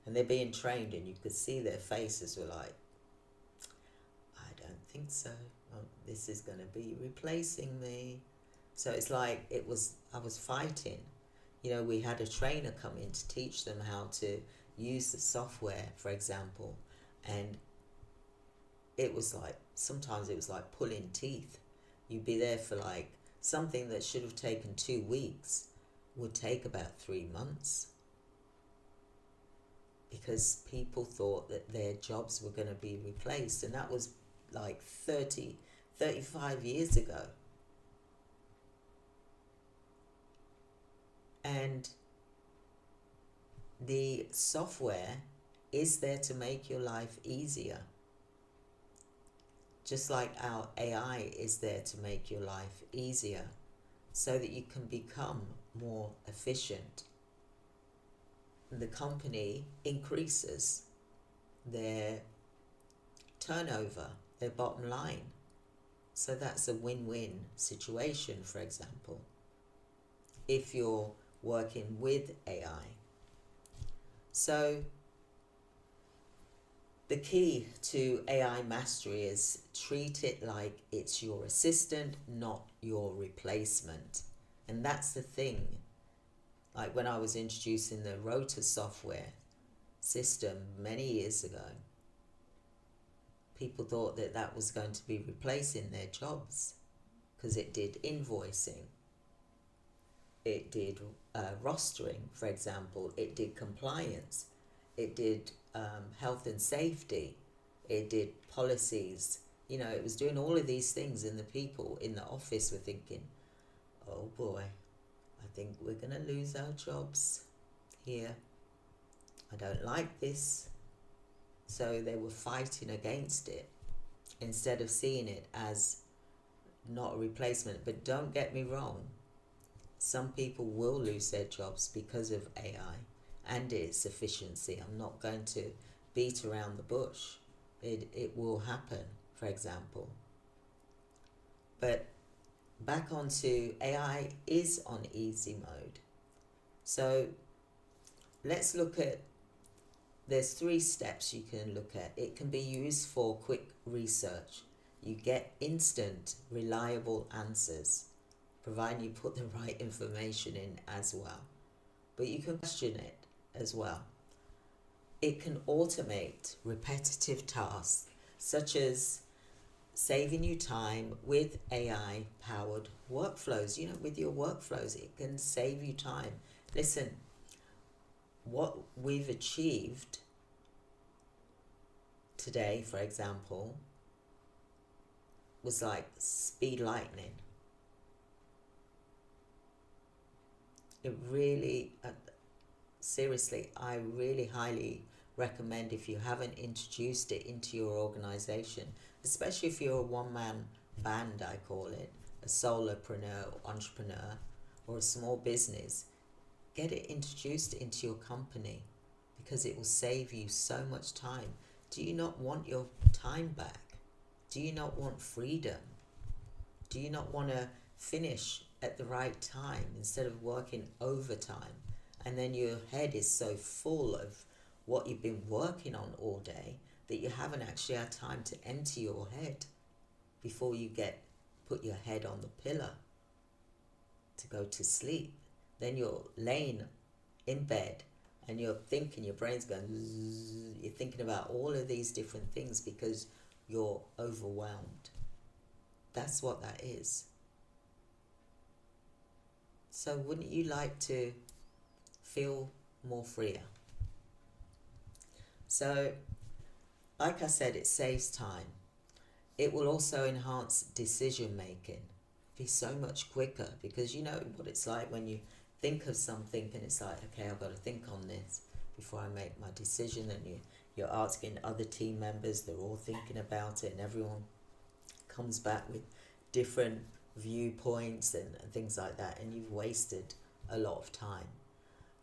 And they're being trained, and you could see their faces were like, I don't think so. Oh, this is going to be replacing me. So it's like I was fighting. You know, we had a trainer come in to teach them how to use the software, for example, and it was like, sometimes it was like pulling teeth. You'd be there for like, something that should have taken 2 weeks would take about 3 months, because people thought that their jobs were going to be replaced, and that was like 35 years ago. And the software is there to make your life easier, just like our AI is there to make your life easier, so that you can become more efficient. The company increases their turnover, their bottom line. So that's a win-win situation, for example, if you're working with AI. So the key to AI mastery is treat it like it's your assistant, not your replacement. And that's the thing. Like when I was introducing the Rota software system many years ago, people thought that that was going to be replacing their jobs, because it did invoicing, it did rostering, for example, it did compliance, it did health and safety, it did policies. You know, it was doing all of these things, and the people in the office were thinking, oh boy, I think we're going to lose our jobs here. I don't like this. So they were fighting against it instead of seeing it as not a replacement. But don't get me wrong, some people will lose their jobs because of AI and its efficiency. I'm not going to beat around the bush. It will happen, for example. But back onto AI is on easy mode. So let's look at, there's 3 steps you can look at. It can be used for quick research. You get instant, reliable answers, providing you put the right information in as well. But you can question it as well. It can automate repetitive tasks, such as saving you time with AI powered workflows. You know, with your workflows, it can save you time. Listen, what we've achieved today, for example, was like speed lightning. It really, seriously, I really highly recommend, if you haven't introduced it into your organization, especially if you're a one-man band, I call it, a solopreneur, entrepreneur, or a small business, get it introduced into your company, because it will save you so much time. Do you not want your time back? Do you not want freedom? Do you not want to finish at the right time instead of working overtime? And then your head is so full of what you've been working on all day that you haven't actually had time to empty your head before you put your head on the pillow to go to sleep. Then you're laying in bed and you're thinking, your brain's going zzz, you're thinking about all of these different things because you're overwhelmed. That's what that is. So wouldn't you like to feel more freer? So, like I said, it saves time. It will also enhance decision making. Be so much quicker, because you know what it's like when you think of something and it's like, okay, I've got to think on this before I make my decision, and you're asking other team members, they're all thinking about it, and everyone comes back with different viewpoints and things like that, and you've wasted a lot of time.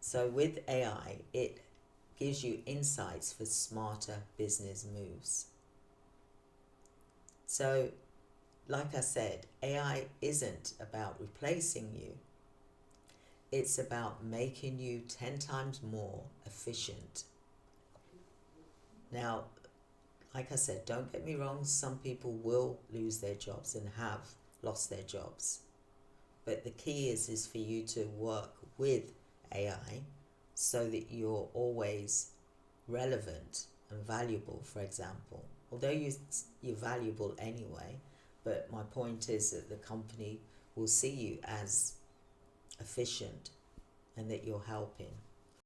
So with AI, it gives you insights for smarter business moves. So, like I said, AI isn't about replacing you. It's about making you 10 times more efficient Now, like I said, don't get me wrong, some people will lose their jobs and have lost their jobs. But the key is for you to work with AI so that you're always relevant and valuable, for example. Although you're valuable anyway, but my point is that the company will see you as efficient and that you're helping.